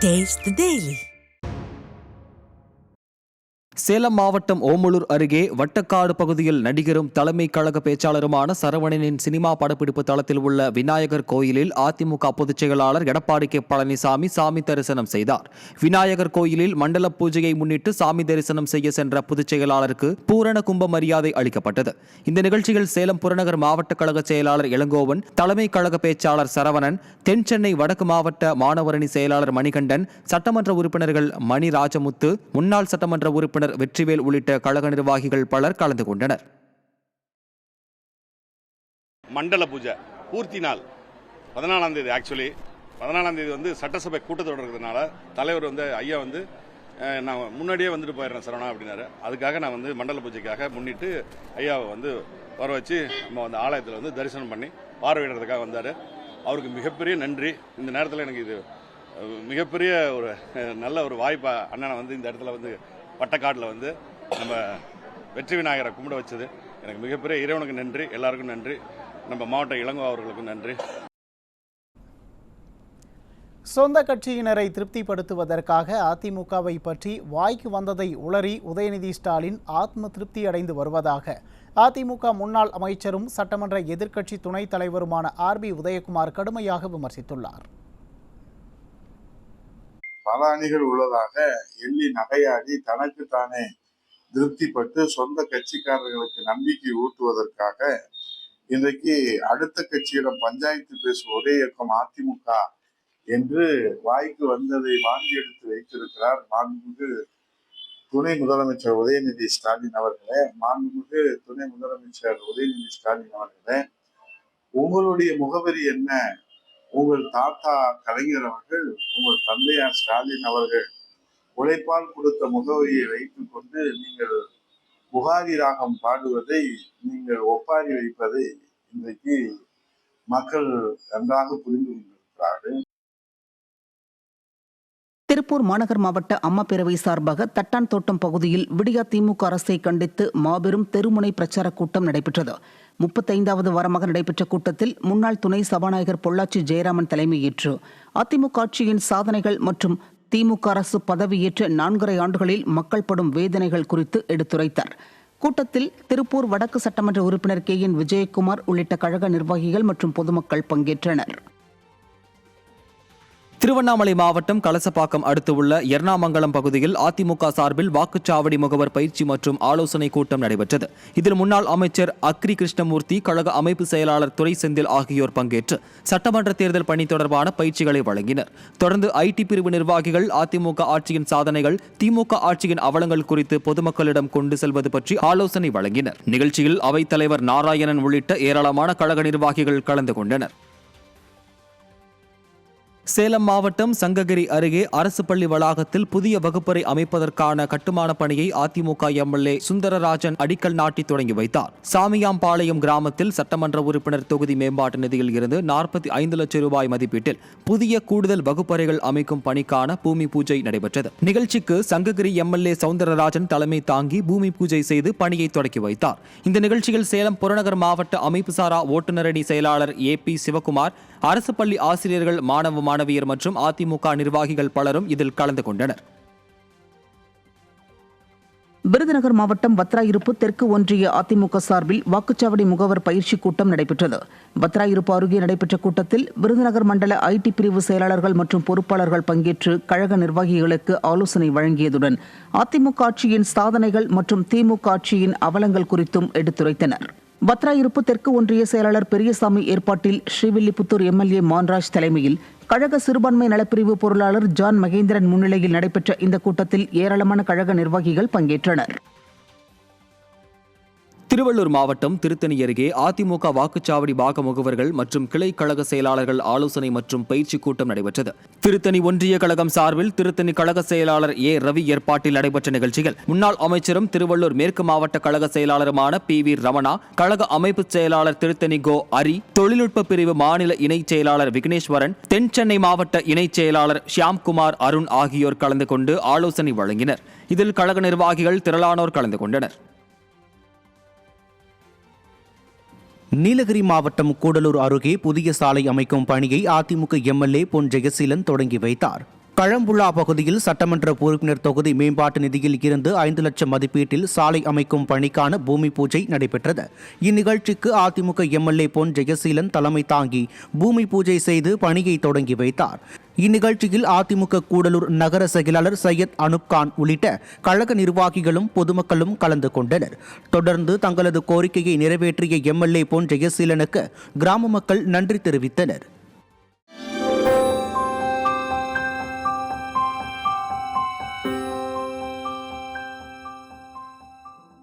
Taste the Daily. Salem மாவட்டம் ஓமலூர் அருகே வட்டக்காடு பகுதியில் நடிகரும் தலைமை கழக பேச்சாளருமான சரவணனின் சினிமா படப்பிடிப்பு தளத்தில் உள்ள விநாயகர் கோயிலில் அதிமுக பொதுச் செயலாளர் எடப்பாடி கே பழனிசாமி சாமி தரிசனம் செய்தார். விநாயகர் கோயிலில் மண்டல பூஜையை முன்னிட்டு சாமி தரிசனம் செய்ய சென்ற பொதுச் செயலாளருக்கு பூரண கும்ப மரியாதை அளிக்கப்பட்டது. இந்த நிகழ்ச்சியில் சேலம் புறநகர் மாவட்ட கழக செயலாளர் இளங்கோவன், தலைமை கழக பேச்சாளர் சரவணன், தென் சென்னை வடக்கு மாவட்ட மாணவரணி செயலாளர் மணிகண்டன், சட்டமன்ற உறுப்பினர்கள் மணி ராஜமுத்து, முன்னாள் சட்டமன்ற உறுப்பினர் வெற்றிவேல் உள்ளிட்ட கழக நிர்வாகிகள் பலர் கலந்து கொண்டனர். மண்டல பூஜை பூர்த்தி நாள் 14ஆம் தேதி. ஆக்சுவலி 14ஆம் தேதி வந்து சட்டசபை கூட்டத்தொடர் இருக்கிறதுனால தலைவர் வந்து ஐயா வந்து நான் முன்னாடியே வந்துட்டு போயிடுறேன் சரவணா அப்படின்னாரு. அதுக்காக நான் வந்து மண்டல பூஜைக்காக முன்னிட்டு ஐயாவை வந்து வர வச்சு நம்ம வந்து ஆலயத்தில் வந்து தரிசனம் பண்ணி பார்வையிடுறதுக்காக வந்தார். அவருக்கு மிகப்பெரிய நன்றி. இந்த நேரத்தில் எனக்கு இது மிகப்பெரிய ஒரு நல்ல ஒரு வாய்ப்பா அண்ணனை வந்து இந்த இடத்துல வந்து வட்டக்காட்டில் வந்து நம்ம வெற்றி விநாயகரை கும்பிட வச்சது எனக்கு மிகப்பெரிய இறைவனுக்கு நன்றி. எல்லாருக்கும் நன்றி. நம்ம மாவட்ட இளங்கோ அவர்களுக்கும் நன்றி. சொந்த கட்சியினரை திருப்திப்படுத்துவதற்காக அதிமுகவை பற்றி வாய்க்கு வந்ததை உளறி உதயநிதி ஸ்டாலின் ஆத்ம திருப்தி அடைந்து வருவதாக அதிமுக முன்னாள் அமைச்சரும் சட்டமன்ற எதிர்க்கட்சி துணைத் தலைவருமான RB உதயகுமார் கடுமையாக விமர்சித்துள்ளார். பல அணிகள் உள்ளதாக எள்ளி நகையாடி தனக்குத்தானே திருப்திப்பட்டு சொந்த கட்சிக்காரர்களுக்கு நம்பிக்கை ஊட்டுவதற்காக இன்றைக்கு அடுத்த கட்சியிடம் பஞ்சாயத்து பேசும் ஒரே இயக்கம் அதிமுக என்று வாய்க்கு வந்ததை வாங்கி எடுத்து வைத்திருக்கிறார் மாண்புமிகு துணை முதலமைச்சர் உதயநிதி ஸ்டாலின் அவர்களே. மாண்புமிகு துணை முதலமைச்சர் உதயநிதி ஸ்டாலின் அவர்களே, உங்களுடைய முகவரி என்ன? உங்கள் தாத்தா கலைஞர் அவர்கள், உங்கள் தந்தையார் ஸ்டாலின் அவர்கள் உழைப்பால் கொடுத்த முகவரியை வைத்துக் கொண்டு நீங்கள் புகாரி ராகம் பாடுவதை, நீங்கள் ஒப்பாரி வைப்பதை இன்றைக்கு மக்கள் நன்றாக புரிந்து கொண்டிருக்கிறார்கள். திருப்பூர் மாநகர் மாவட்ட அம்மா பேரவை சார்பாக தட்டான் தோட்டம் பகுதியில் விடியா திமுக அரசை கண்டித்து மாபெரும் தெருமுனை பிரச்சார கூட்டம் நடைபெற்றது. 35வது வாரமாக நடைபெற்ற கூட்டத்தில் முன்னாள் துணை சபாநாயகர் பொள்ளாச்சி ஜெயராமன் தலைமையேற்று அதிமுக ஆட்சியின் சாதனைகள் மற்றும் திமுக அரசு பதவியேற்ற 4.5 ஆண்டுகளில் மக்கள் படும் வேதனைகள் குறித்து எடுத்துரைத்தார். கூட்டத்தில் திருப்பூர் வடக்கு சட்டமன்ற உறுப்பினர் KN விஜயகுமார் உள்ளிட்ட கழக நிர்வாகிகள் மற்றும் பொதுமக்கள் பங்கேற்றனர். திருவண்ணாமலை மாவட்டம் கலசப்பாக்கம் அடுத்து உள்ள எர்ணாமங்கலம் பகுதியில் அதிமுக சார்பில் வாக்குச்சாவடி முகவர் பயிற்சி மற்றும் ஆலோசனை கூட்டம் நடைபெற்றது. இதில் முன்னாள் அமைச்சர் அக்ரி கிருஷ்ணமூர்த்தி, கழக அமைப்பு செயலாளர் துரை செந்தில் ஆகியோர் பங்கேற்று சட்டமன்ற தேர்தல் பணி தொடர்பான பயிற்சிகளை வழங்கினர். தொடர்ந்து IT பிரிவு நிர்வாகிகள் அதிமுக ஆட்சியின் சாதனைகள், திமுக ஆட்சியின் அவலங்கள் குறித்து பொதுமக்களிடம் கொண்டு செல்வது பற்றி ஆலோசனை வழங்கினர். நிகழ்ச்சியில் அவைத்தலைவர் நாராயணன் உள்ளிட்ட ஏராளமான கழக நிர்வாகிகள் கலந்து கொண்டனர். சேலம் மாவட்டம் சங்ககிரி அருகே அரசு பள்ளி வளாகத்தில் புதிய வகுப்பறை அமைப்பதற்கான கட்டுமான பணியை அதிமுக MLA சுந்தரராஜன் அடிக்கல் நாட்டி தொடங்கி வைத்தார். சாமியாம்பாளையம் கிராமத்தில் சட்டமன்ற உறுப்பினர் தொகுதி மேம்பாட்டு நிதியில் இருந்து 45 லட்சம் ரூபாய் மதிப்பீட்டில் புதிய கூடுதல் வகுப்பறைகள் அமைக்கும் பணிக்கான பூமி பூஜை நடைபெற்றது. நிகழ்ச்சிக்கு சங்ககிரி MLA சவுந்தரராஜன் தலைமை தாங்கி பூமி பூஜை செய்து பணியை தொடங்கி வைத்தார். இந்த நிகழ்ச்சியில் சேலம் புறநகர் மாவட்ட அமைப்புசாரா ஓட்டுநரணி செயலாளர் AP சிவகுமார், அரசு பள்ளி ஆசிரியர்கள், மாணவியர் மற்றும் அதிமுக நிர்வாகிகள் பலரும் இதில் கலந்து கொண்டனர். விருதுநகர் மாவட்டம் வத்ராயிருப்பு தெற்கு ஒன்றிய அதிமுக சார்பில் வாக்குச்சாவடி முகவர் பயிற்சி கூட்டம் நடைபெற்றது. வத்ராயிருப்பு அருகே நடைபெற்ற கூட்டத்தில் விருதுநகர் மண்டல IT பிரிவு செயலாளர்கள் மற்றும் பொறுப்பாளர்கள் பங்கேற்று கழக நிர்வாகிகளுக்கு ஆலோசனை வழங்கியதுடன் அதிமுக ஆட்சியின் சாதனைகள் மற்றும் திமுக ஆட்சியின் அவலங்கள் குறித்தும் எடுத்துரைத்தனர். வத்ராயிருப்பு தெற்கு ஒன்றிய செயலாளர் பெரியசாமி ஏற்பாட்டில் ஸ்ரீவில்லிபுத்தூர் MLA மான்ராஜ் தலைமையில் கழக சிறுபான்மை நலப்பிரிவு பொருளாளர் ஜான் மகேந்திரன் முன்னிலையில் நடைபெற்ற இந்த கூட்டத்தில் ஏராளமான கழக நிர்வாகிகள் பங்கேற்றனர். திருவள்ளூர் மாவட்டம் திருத்தணி அருகே அதிமுக வாக்குச்சாவடி பாக முகவர்கள் மற்றும் கிளை கழக செயலாளர்கள் ஆலோசனை மற்றும் பயிற்சி கூட்டம் நடைபெற்றது. திருத்தணி ஒன்றிய கழகம் சார்பில் திருத்தணி கழக செயலாளர் ரவி ஏற்பாட்டில் நடைபெற்ற நிகழ்ச்சிகள் முன்னாள் அமைச்சரும் திருவள்ளூர் மேற்கு மாவட்ட கழக செயலாளருமான PV ரமணா, கழக அமைப்பு செயலாளர் திருத்தணி கோ அரி, தொழில்நுட்ப பிரிவு மாநில இணைச் செயலாளர் விக்னேஸ்வரன், தென் சென்னை மாவட்ட இணைச் செயலாளர் ஷியாம்குமார் அருண் ஆகியோர் கலந்து கொண்டு ஆலோசனை வழங்கினர். இதில் கழக நிர்வாகிகள் திரளானோர் கலந்து கொண்டனர். நீலகிரி மாவட்டம் கூடலூர் அருகே புதிய சாலை அமைக்கும் பணியை அதிமுக MLA பொன் ஜெயசீலன் தொடங்கி வைத்தார். கழம்புள்ளா பகுதியில் சட்டமன்ற உறுப்பினர் தொகுதி மேம்பாட்டு நிதியில் இருந்து 5 லட்சம் மதிப்பீட்டில் சாலை அமைக்கும் பணிக்கான பூமி பூஜை நடைபெற்றது. இந்நிகழ்ச்சிக்கு அதிமுக எம்எல்ஏ பொன் ஜெயசீலன் தலைமை தாங்கி பூமி பூஜை செய்து பணியை தொடங்கி வைத்தார். இந்நிகழ்ச்சியில் அதிமுக கூடலூர் நகர செயலாளர் சையத் அனுப்கான் உள்ளிட்ட கழக நிர்வாகிகளும் பொதுமக்களும் கலந்து கொண்டனர். தொடர்ந்து தங்களது கோரிக்கையை நிறைவேற்றிய எம்எல்ஏ பொன் ஜெயசீலனுக்கு கிராம மக்கள் நன்றி தெரிவித்தனர்.